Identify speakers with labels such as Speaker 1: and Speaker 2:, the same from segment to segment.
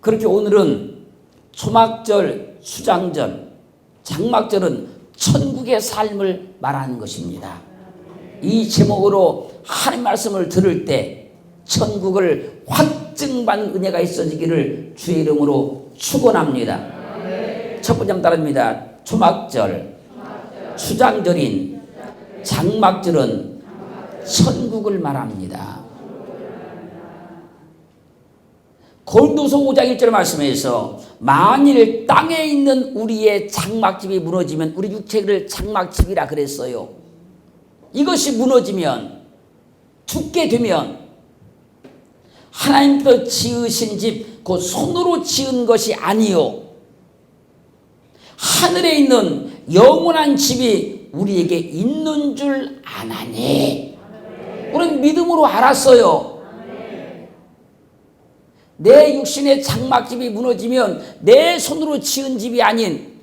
Speaker 1: 그렇게 오늘은 초막절, 수장절, 장막절은 천국의 삶을 말하는 것입니다. 이 제목으로 하나님 말씀을 들을 때 천국을 확증받는 은혜가 있어지기를 주의 이름으로 축원합니다. 첫 번째 따릅니다. 초막절, 수장절인 장막절은 천국을 말합니다. 고린도서 5장 1절 말씀에서 만일 땅에 있는 우리의 장막집이 무너지면 우리 육체를 장막집이라 그랬어요. 이것이 무너지면, 죽게 되면 하나님께서 지으신 집, 그 손으로 지은 것이 아니요 하늘에 있는 영원한 집이 우리에게 있는 줄 아나니. 우리는 믿음으로 알았어요. 내 육신의 장막집이 무너지면 내 손으로 지은 집이 아닌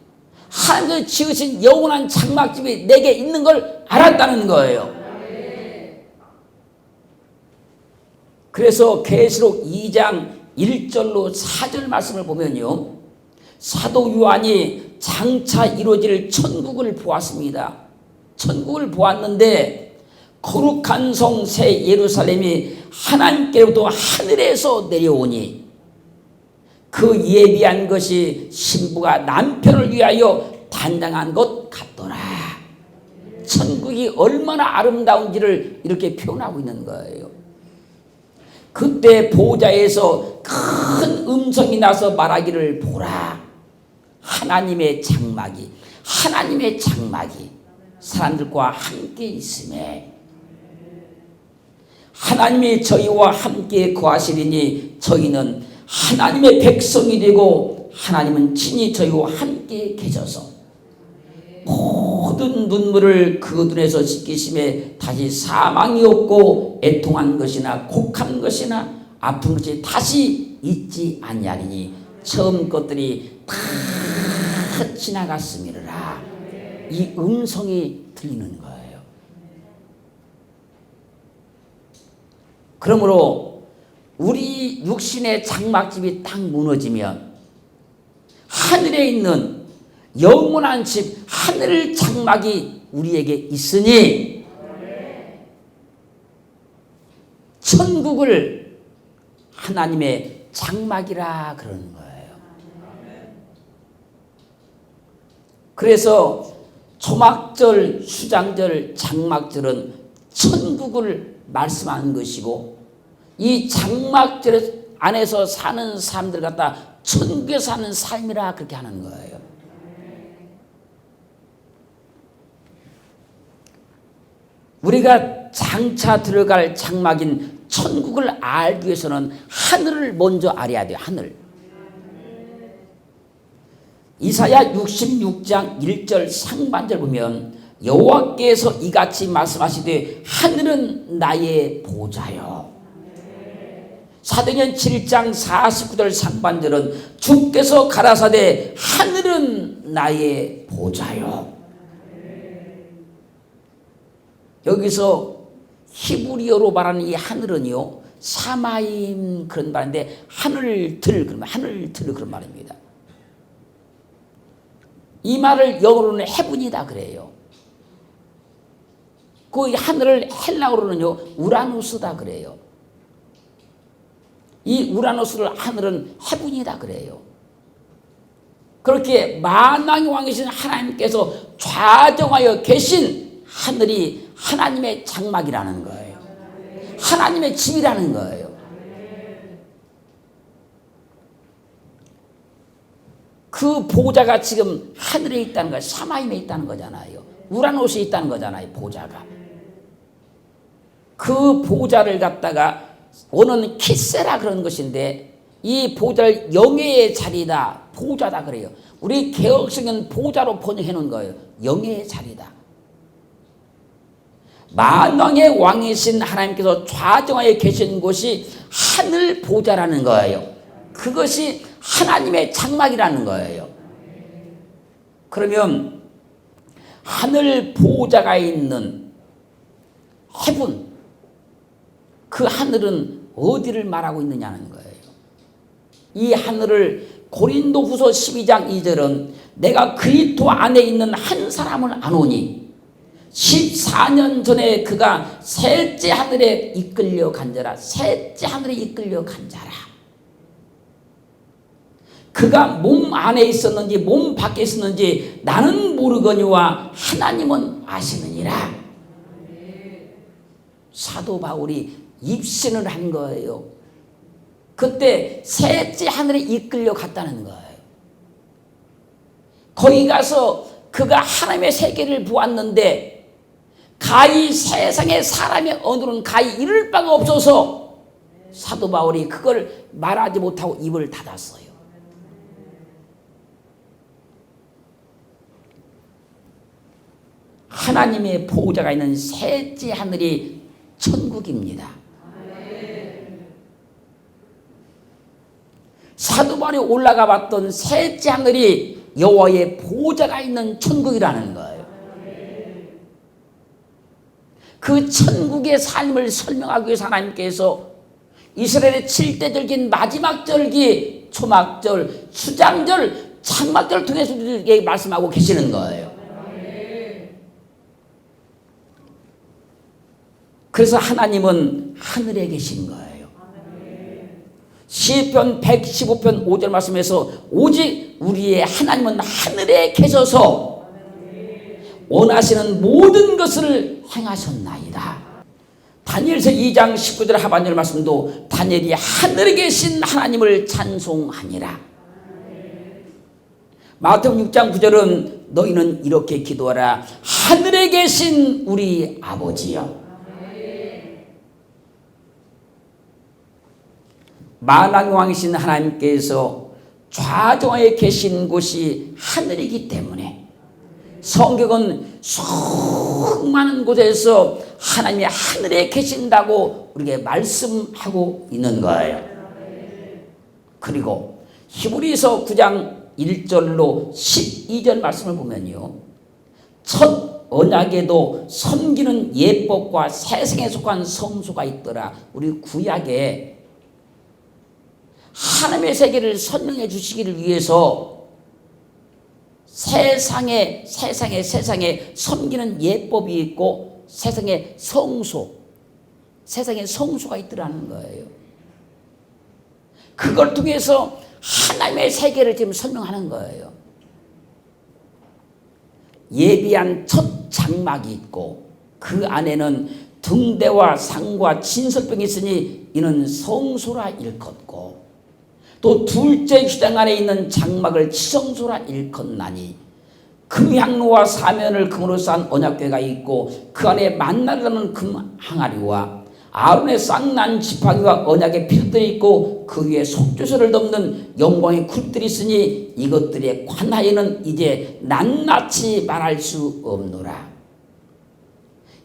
Speaker 1: 하나님께서 지으신 영원한 장막집이 내게 있는 걸 알았다는 거예요. 그래서 계시록 2장 1절로 4절 말씀을 보면요, 사도 요한이 장차 이루어질 천국을 보았습니다. 천국을 보았는데 거룩한 성 새 예루살렘이 하나님께로부터 하늘에서 내려오니 그 예비한 것이 신부가 남편을 위하여 단장한 것 같더라. 천국이 얼마나 아름다운지를 이렇게 표현하고 있는 거예요. 그때 보좌에서 큰 음성이 나서 말하기를 보라. 하나님의 장막이 사람들과 함께 있음에 하나님이 저희와 함께 거하시리니 저희는 하나님의 백성이 되고 하나님은 친히 저희와 함께 계셔서 모든 눈물을 그 눈에서 씻기심에 다시 사망이 없고 애통한 것이나 곡한 것이나 아픈 것이 다시 있지 아니하리니 처음 것들이 다 지나갔음이라. 이 음성이 들리는 거예요. 그러므로 우리 육신의 장막집이 딱 무너지면 하늘에 있는 영원한 집, 하늘 장막이 우리에게 있으니 천국을 하나님의 장막이라 그러는 거예요. 그래서 초막절, 수장절, 장막절은 천국을 말씀하는 것이고 이 장막절 안에서 사는 사람들 갖다 천국에 사는 삶이라 그렇게 하는 거예요. 우리가 장차 들어갈 장막인 천국을 알기 위해서는 하늘을 먼저 알아야 돼요. 하늘. 이사야 66장 1절 상반절 보면 여호와께서 이같이 말씀하시되 하늘은 나의 보좌요. 사도행전 7장 49절 상반절은 주께서 가라사대 하늘은 나의 보좌요. 여기서 히브리어로 말하는 이 하늘은요 사마임 그런 말인데 하늘들 그런 말입니다. 이 말을 영어로는 헤븐이다 그래요. 그 하늘을 헬라어로는요 우라누스다 그래요. 이 우라누스를 하늘은 헤븐이다 그래요. 그렇게 만왕의 왕이신 하나님께서 좌정하여 계신 하늘이 하나님의 장막이라는 거예요. 하나님의 집이라는 거예요. 그 보좌가 지금 하늘에 있다는 거예요. 사마임에 있다는 거잖아요. 우라노스에 있다는 거잖아요. 보좌가. 그 보좌를 갖다가 오는 키세라 그런 것인데 이 보좌를 영예의 자리다. 보좌다 그래요. 우리 개혁성은 보좌로 번역해 놓은 거예요. 영예의 자리다. 만왕의 왕이신 하나님께서 좌정하에 계신 곳이 하늘 보좌라는 거예요. 그것이 하나님의 장막이라는 거예요. 그러면 하늘 보좌가 있는 헤븐, 그 하늘은 어디를 말하고 있느냐는 거예요. 이 하늘을 고린도후서 12장 2절은 내가 그리스도 안에 있는 한 사람을 아노니 14년 전에 그가 셋째 하늘에 이끌려 간 자라. 셋째 하늘에 이끌려 간 자라. 그가 몸 안에 있었는지 몸 밖에 있었는지 나는 모르거니와 하나님은 아시느니라. 사도 바울이 입신을 한 거예요. 그때 셋째 하늘에 이끌려 갔다는 거예요. 거기 가서 그가 하나님의 세계를 보았는데 가히 세상에 사람의 언어는 가히 이를 바가 없어서 사도 바울이 그걸 말하지 못하고 입을 닫았어요. 하나님의 보호자가 있는 셋째 하늘이 천국입니다. 사도 바울이 올라가 봤던 셋째 하늘이 여호와의 보호자가 있는 천국이라는 거예요. 그 천국의 삶을 설명하기 위해서 하나님께서 이스라엘의 7대 절기인 마지막 절기, 초막절, 수장절, 장막절을 통해서 우리에게 말씀하고 계시는 거예요. 그래서 하나님은 하늘에 계신 거예요. 시편 115편 5절 말씀에서 오직 우리의 하나님은 하늘에 계셔서 원하시는 모든 것을 행하셨나이다. 다니엘서 2장 19절 하반절 말씀도 다니엘이 하늘에 계신 하나님을 찬송하니라. 마태복음 6장 9절은 너희는 이렇게 기도하라. 하늘에 계신 우리 아버지여. 만왕의 왕이신 하나님께서 좌정하에 계신 곳이 하늘이기 때문에 성경은 수많은 곳에서 하나님이 하늘에 계신다고 우리에게 말씀하고 있는 거예요. 그리고 히브리서 9장 1절로 12절 말씀을 보면요, 첫 언약에도 섬기는 예법과 세상에 속한 성소가 있더라. 우리 구약에 하나님의 세계를 설명해 주시기를 위해서 세상에 섬기는 예법이 있고 세상에 성소가 있더라는 거예요. 그걸 통해서 하나님의 세계를 지금 설명하는 거예요. 예비한 첫 장막이 있고 그 안에는 등대와 상과 진설병이 있으니 이는 성소라 일컫고, 또 둘째 휴장 안에 있는 장막을 지성소라 일컫나니 금향로와 사면을 금으로 쌓은 언약궤가 있고 그 안에 만나라는 금 항아리와 아론의 쌍난 지팡이와 언약의 필들이 있고 그 위에 속죄소를 덮는 영광의 굴들이 있으니 이것들의 관하에는 이제 낱낱이 말할 수 없노라.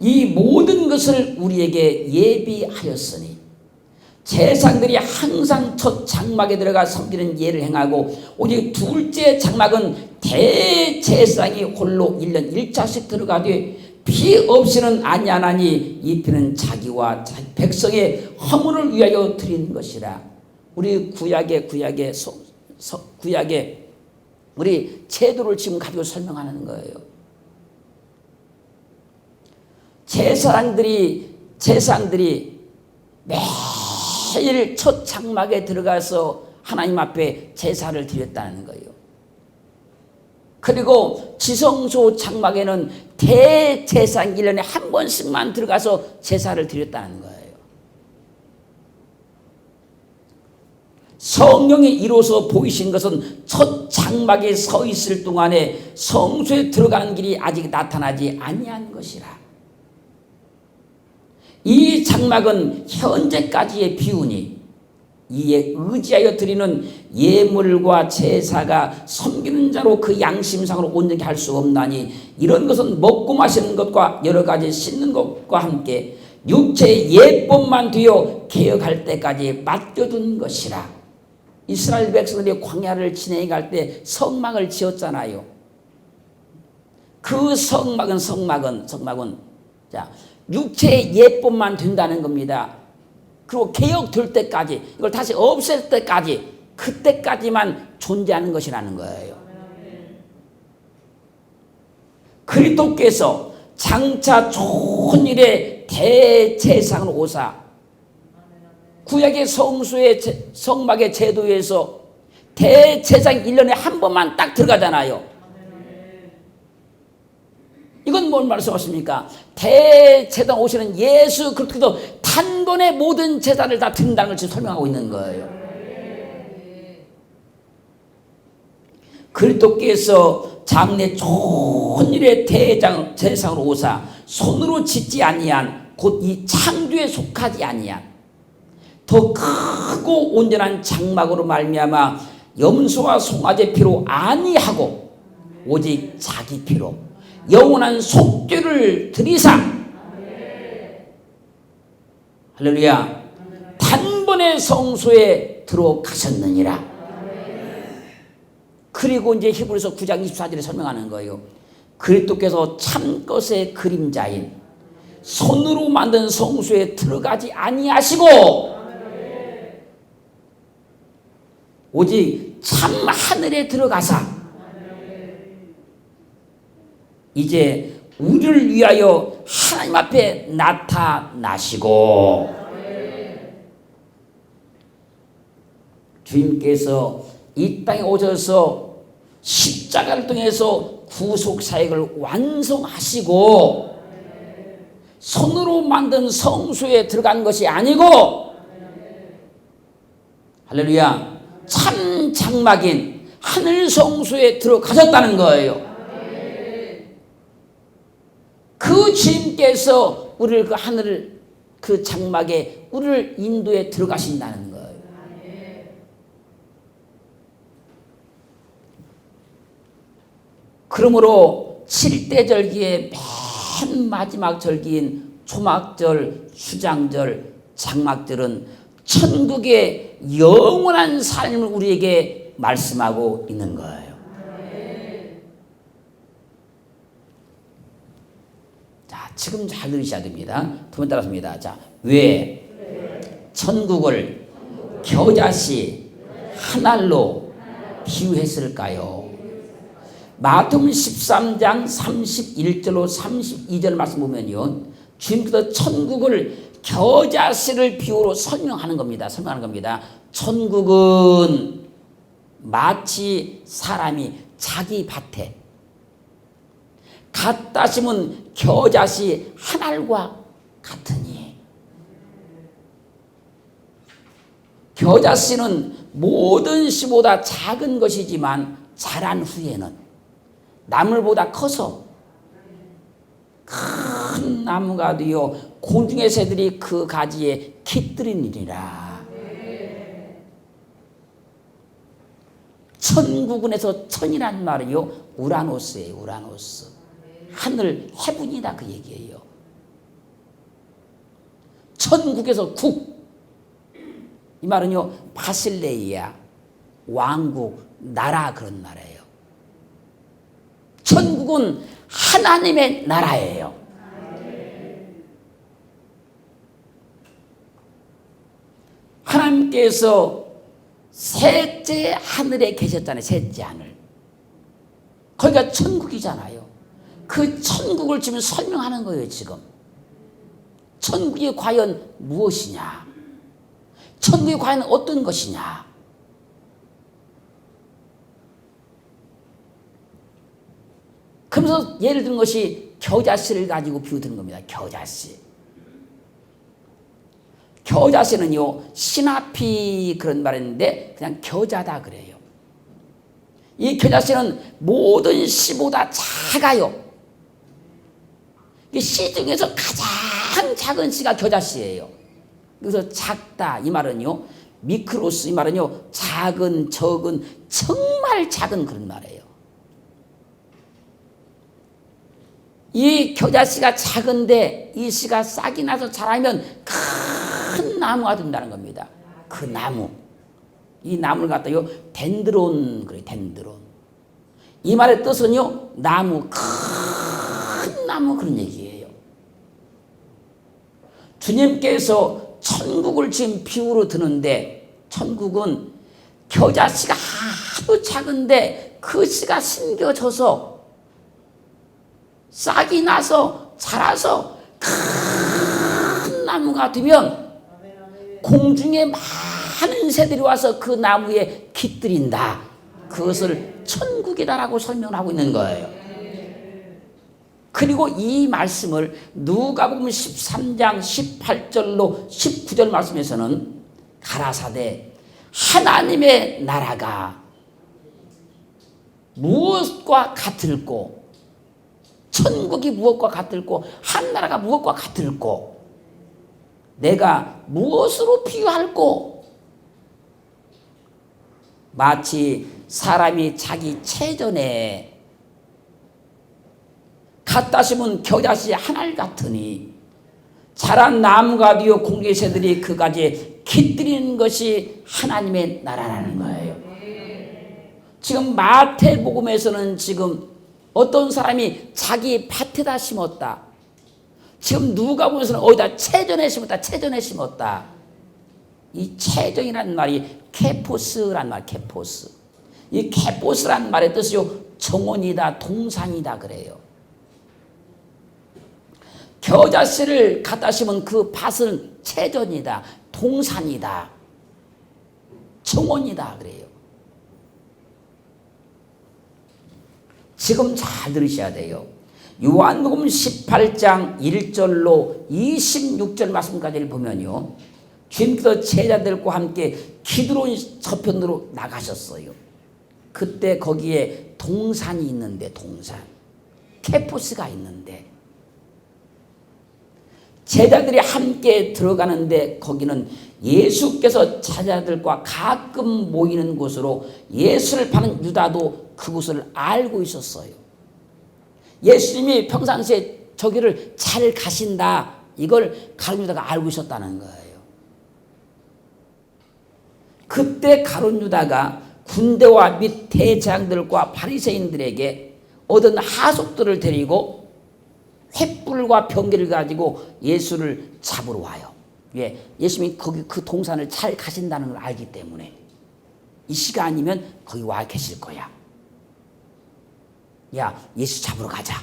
Speaker 1: 이 모든 것을 우리에게 예비하였으니 제사장들이 항상 첫 장막에 들어가 섬기는 예를 행하고 오직 둘째 장막은 대제사장이 홀로 1년 1차씩 들어가되 피 없이는 아니하나니 이 피는 자기와 백성의 허물을 위하여 드리는 것이라. 우리 구약의 우리 제도를 지금 가지고 설명하는 거예요. 제사장들이 매일 첫 장막에 들어가서 하나님 앞에 제사를 드렸다는 거예요. 그리고 지성소 장막에는 대제사장 1년에 한 번씩만 들어가서 제사를 드렸다는 거예요. 성령이 이루어서 보이신 것은 첫 장막에 서 있을 동안에 성소에 들어가는 길이 아직 나타나지 아니한 것이라. 이 장막은 현재까지의 비유니 이에 의지하여 드리는 예물과 제사가 섬기는 자로 그 양심상으로 온전히 할 수 없나니 이런 것은 먹고 마시는 것과 여러 가지 씻는 것과 함께 육체의 예법만 되어 개혁할 때까지 맡겨둔 것이라. 이스라엘 백성들이 광야를 진행할 때 성막을 지었잖아요. 그 성막은 자, 육체의 예법만 된다는 겁니다. 그리고 개혁될 때까지, 이걸 다시 없앨 때까지 그때까지만 존재하는 것이라는 거예요. 그리스도께서 장차 좋은 일에 대제사장으로 오사 구약의 성수의 성막의 제도에서 대제사장 1년에 한 번만 딱 들어가잖아요. 이건 뭘 말씀하십니까? 대제사장 오시는 예수 그리스도 단번에 모든 제사를 다 드린다는 것을 설명하고 있는 거예요. 그리스도께서 장래 좋은 일에 대제사장으로 오사 손으로 짓지 아니한 곧 이 창조에 속하지 아니한 더 크고 온전한 장막으로 말미암아 염소와 송아지 피로 아니하고 오직 자기 피로 영원한 속죄를 드리사 할렐루야 단번에 성소에 들어가셨느니라. 그리고 이제 히브리서 9장 24절에 설명하는 거예요. 그리스도께서 참것의 그림자인 손으로 만든 성소에 들어가지 아니하시고 오직 참 하늘에 들어가사 이제 우리를 위하여 하나님 앞에 나타나시고 주님께서 이 땅에 오셔서 십자가를 통해서 구속 사역을 완성하시고 손으로 만든 성소에 들어간 것이 아니고 할렐루야 참 장막인 하늘 성소에 들어가셨다는 거예요. 그 주님께서 우리를 그 하늘 그 장막에 우리를 인도에 들어가신다는 거예요. 그러므로 7대 절기의 맨 마지막 절기인 초막절, 수장절, 장막절은 천국의 영원한 삶을 우리에게 말씀하고 있는 거예요. 자, 지금 잘 들으셔야 됩니다. 두 번 따라합니다. 자, 왜 천국을 겨자씨 하늘로 비유했을까요? 마태복음 13장 31절로 32절 말씀 보면요. 주님께서 천국을 겨자씨를 비유로 설명하는 겁니다. 천국은 마치 사람이 자기 밭에 갖다 심은 겨자씨 한 알과 같으니 겨자씨는 모든 씨보다 작은 것이지만 자란 후에는 나물보다 커서 큰 나무가 되어 공중의 새들이 그 가지에 깃들이니라. 천국은에서 천이란 말이요 우라노스예요. 우라노스 하늘 해분이다 그 얘기예요. 천국에서 국 이 말은요 바실레이아 왕국 나라 그런 나라예요. 천국은 하나님의 나라예요. 하나님께서 셋째 하늘에 계셨잖아요. 셋째 하늘. 거기가 천국이잖아요. 그 천국을 지금 설명하는 거예요. 지금 천국이 과연 무엇이냐, 천국이 과연 어떤 것이냐. 그러면서 예를 든 것이 겨자씨를 가지고 비유드는 겁니다. 겨자씨. 겨자씨는요 시나피 그런 말인데 그냥 겨자다 그래요. 이 겨자씨는 모든 씨보다 작아요. 이 씨 중에서 가장 작은 씨가 겨자씨예요. 그래서 작다 이 말은요 미크로스 이 말은요 작은 적은 정말 작은 그런 말이에요. 이 겨자씨가 작은데 이 씨가 싹이 나서 자라면 큰 나무가 된다는 겁니다. 그 나무, 이 나무를 갖다요 덴드론 그래 덴드론. 이 말의 뜻은요 나무, 큰 나무 그런 얘기예요. 주님께서 천국을 지금 비유로 드는데 천국은 겨자씨가 아주 작은데 그 씨가 심겨져서 싹이 나서 자라서 큰 나무가 되면 공중에 많은 새들이 와서 그 나무에 깃들인다. 그것을 천국이다라고 설명하고 있는 거예요. 그리고 이 말씀을 누가복음 13장 18절로 19절 말씀에서는 가라사대 하나님의 나라가 무엇과 같을꼬, 천국이 무엇과 같을꼬, 한나라가 무엇과 같을꼬, 내가 무엇으로 비유할꼬? 마치 사람이 자기 체전에 갖다 심은 겨자씨 하나 같으니 자란 나무가 되어 공중의 새들이 그 가지에 깃들이는 것이 하나님의 나라라는 거예요. 지금 마태복음에서는 지금 어떤 사람이 자기 밭에다 심었다. 지금 누가복음에서는 어디다 체전에 심었다. 체전에 심었다. 이 체전이라는 말이 케포스란 말, 케포스. 이 케포스란 말의 뜻이요, 정원이다, 동산이다 그래요. 겨자씨를 갖다 심은 그 밭은 체전이다, 동산이다, 정원이다 그래요. 지금 잘 들으셔야 돼요. 요한복음 18장 1절로 26절 말씀까지를 보면요, 주님께서 제자들과 함께 기드론 저편으로 나가셨어요. 그때 거기에 동산이 있는데, 동산 케포스가 있는데 제자들이 함께 들어가는데 거기는 예수께서 제자들과 가끔 모이는 곳으로 예수를 파는 유다도 그곳을 알고 있었어요. 예수님이 평상시에 저기를 잘 가신다, 이걸 가룟 유다가 알고 있었다는 거예요. 그때 가룟 유다가 군대와 및 대장들과 바리새인들에게 얻은 하속들을 데리고 횃불과 병기를 가지고 예수를 잡으러 와요. 왜? 예수님이 거기 그 동산을 잘 가신다는 걸 알기 때문에 이 시간이면 거기 와 계실 거야. 야, 예수 잡으러 가자.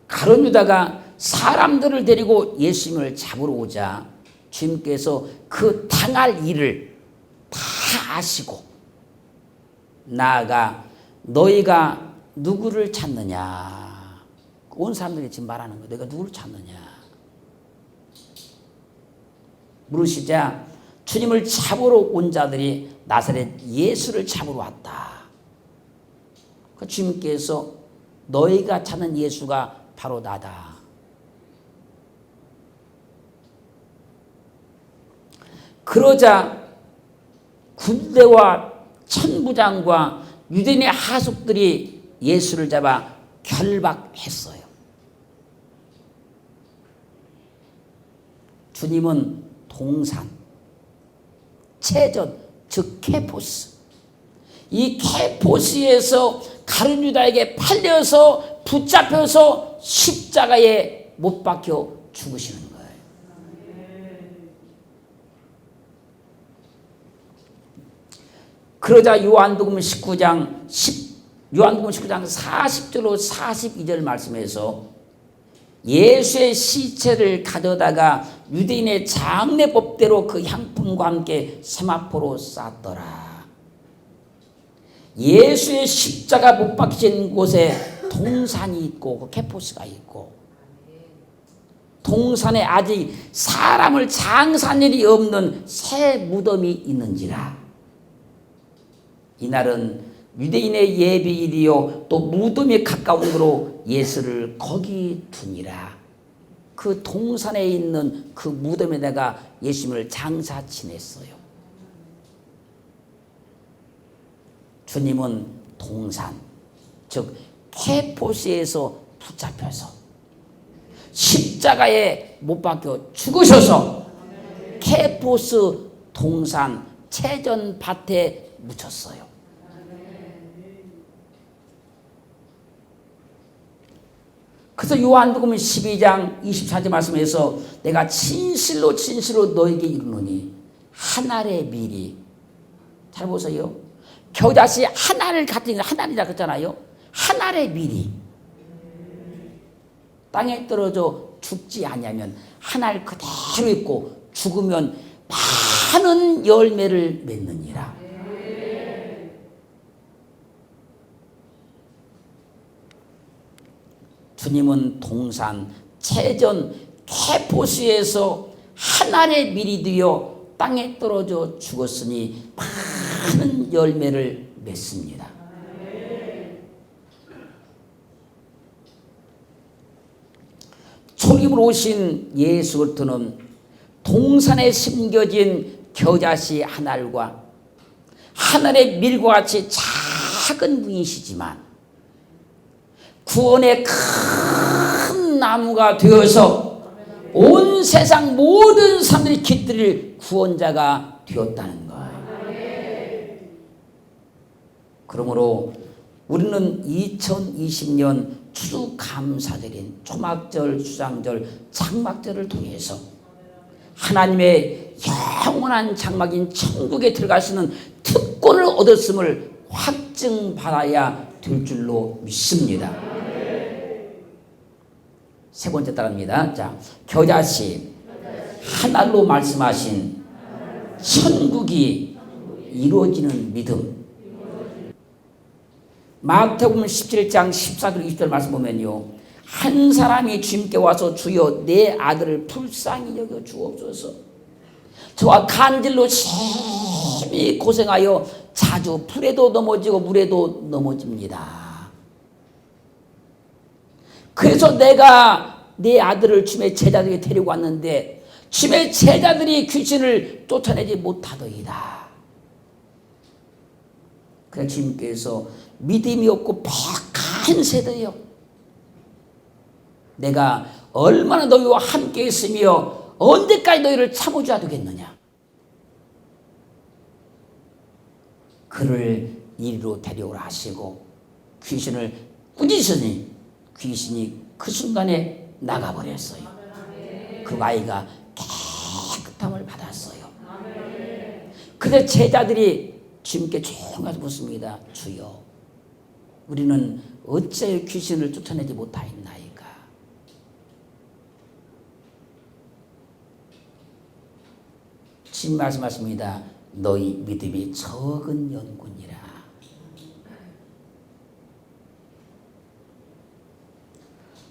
Speaker 1: 가룟 유다가 사람들을 데리고 예수님을 잡으러 오자 주님께서 그 당할 일을 다 아시고 나아가 너희가 누구를 찾느냐? 온 사람들이 지금 말하는 거야. 너희가 누구를 찾느냐? 물으시자 주님을 잡으러 온 자들이 나사렛 예수를 잡으러 왔다. 그 주님께서 너희가 찾는 예수가 바로 나다. 그러자 군대와 천부장과 유대인의 하속들이 예수를 잡아 결박했어요. 주님은 동산, 체전, 즉 케포스, 이 케포스에서 가룟 유다에게 팔려서 붙잡혀서 십자가에 못 박혀 죽으시는 거예요. 그러자 요한복음 19장 40절로 42절 말씀에서 예수의 시체를 가져다가 유대인의 장례법대로 그 향품과 함께 세마포로 쌌더라. 예수의 십자가 못 박히신 곳에 동산이 있고 그 케포스가 있고, 동산에 아직 사람을 장사한 일이 없는 새 무덤이 있는지라. 이날은 유대인의 예비일이요 또 무덤에 가까운 거로 예수를 거기 두니라. 그 동산에 있는 그 무덤에다가 예수님을 장사 지냈어요. 주님은 동산, 즉 케포스에서 붙잡혀서 십자가에 못 박혀 죽으셔서 케포스 동산 체전 밭에 묻혔어요. 그래서 요한복음 12장 24절 말씀에서 내가 진실로 진실로 너에게 이르노니 한 알의 밀이, 잘 보세요. 겨자씨 한 알을 가진 한 알이라 그랬잖아요. 한 알의 밀이 땅에 떨어져 죽지 않냐면 한 알 그대로 있고 죽으면 많은 열매를 맺느니라. 주님은 동산 채전 캐포스에서 한 알의 밀이 되어 땅에 떨어져 죽었으니 많은 열매를 맺습니다. 초림으로 오신 예수 그리스도는 동산에 심겨진 겨자씨 한 알과 한 알의 밀과 같이 작은 분이시지만 구원의 큰 나무가 되어서 온 세상 모든 사람들이 깃들일 구원자가 되었다는 거예요. 그러므로 우리는 2020년 추수감사절인 초막절, 수장절, 장막절을 통해서 하나님의 영원한 장막인 천국에 들어갈 수 있는 특권을 얻었음을 확증받아야 될 줄로 믿습니다. 세 번째 따라합니다. 자, 겨자씨 하나로 말씀하신 천국이 이루어지는 믿음. 마태복음 17장 14절 20절 말씀 보면요, 한 사람이 주님께 와서 주여 내 아들을 불쌍히 여겨 주옵소서. 저와 간질로 심히 고생하여 자주 불에도 넘어지고 물에도 넘어집니다. 그래서 내가 내 아들을 주님의 제자들에게 데리고 왔는데 주님의 제자들이 귀신을 쫓아내지 못하더이다. 그래서 주님께서 믿음이 없고 박한 세대여, 내가 얼마나 너희와 함께 있으며 언제까지 너희를 참아줘야 되겠느냐. 그를 이리로 데려오라 하시고 귀신을 꾸짖으니 귀신이 그 순간에 나가버렸어요. 그 아이가 깨끗함을 받았어요. 그래서 제자들이 주님께 조용히 가서 묻습니다. 주여, 우리는 어찌하여 귀신을 쫓아내지 못하였나이까? 주님 말씀하십니다. 너희 믿음이 적은 연군이라.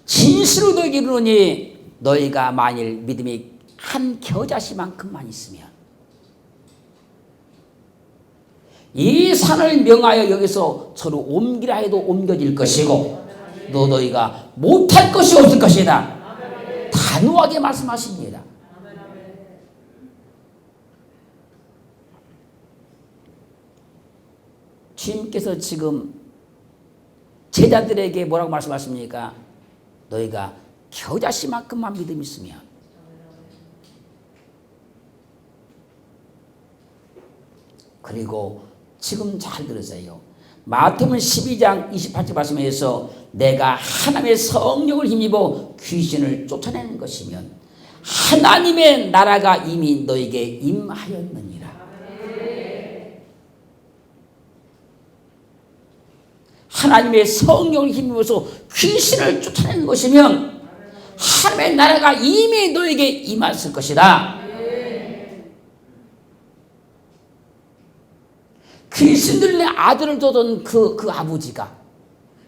Speaker 1: 진실로 너희에게 이르노니 너희가 만일 믿음이 한 겨자씨만큼만 있으면 이 산을 명하여 여기서 저로 옮기라 해도 옮겨질 것이고 너희가 못할 것이 없을 것이다. 단호하게 말씀하십니다. 주님께서 지금 제자들에게 뭐라고 말씀하십니까? 너희가 겨자씨만큼만 믿음이 있으면, 그리고 지금 잘 들으세요. 마태복음 12장 28절 말씀에서 내가 하나님의 성령을 힘입어 귀신을 쫓아내는 것이면 하나님의 나라가 이미 너에게 임하였느니라. 하나님의 성령을 힘입어서 귀신을 쫓아내는 것이면 하나님의 나라가 이미 너에게 임했을 것이다. 귀신들의 아들을 뒀던 그 아버지가,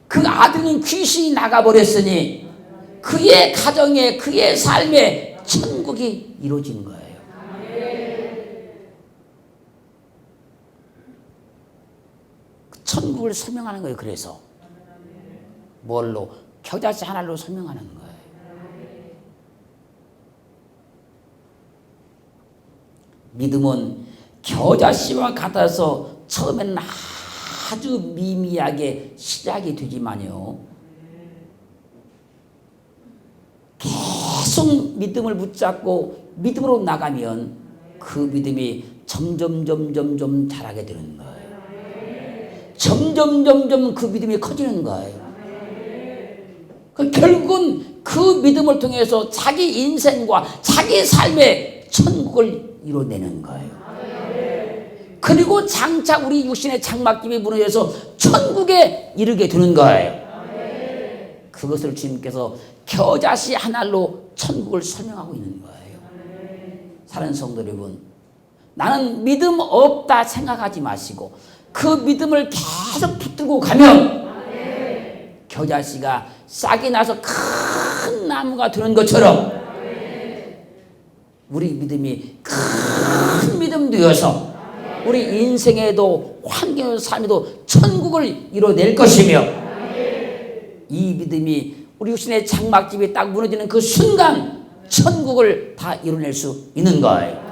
Speaker 1: 그 아들은 귀신이 나가버렸으니 그의 가정에, 그의 삶에 천국이 이루어진 거예요. 천국을 설명하는 거예요. 그래서 뭘로? 겨자씨 하나로 설명하는 거예요. 믿음은 겨자씨와 같아서 처음에는 아주 미미하게 시작이 되지만요, 계속 믿음을 붙잡고 믿음으로 나가면 그 믿음이 점점 자라게 되는 거예요. 점점 그 믿음이 커지는 거예요. 결국은 그 믿음을 통해서 자기 인생과 자기 삶의 천국을 이뤄내는 거예요. 그리고 장차 우리 육신의 장막집이 무너져서 천국에 이르게 되는 거예요. 그것을 주님께서 겨자씨 한 알로 천국을 설명하고 있는 거예요. 사랑하는 성도 여러분, 나는 믿음 없다 생각하지 마시고 그 믿음을 계속 붙들고 가면 겨자씨가 싹이 나서 큰 나무가 되는 것처럼 우리 믿음이 큰 믿음 되어서 우리 인생에도 환경의 삶에도 천국을 이뤄낼 것이며 이 믿음이 우리 육신의 장막집이 딱 무너지는 그 순간 천국을 다 이뤄낼 수 있는 거예요.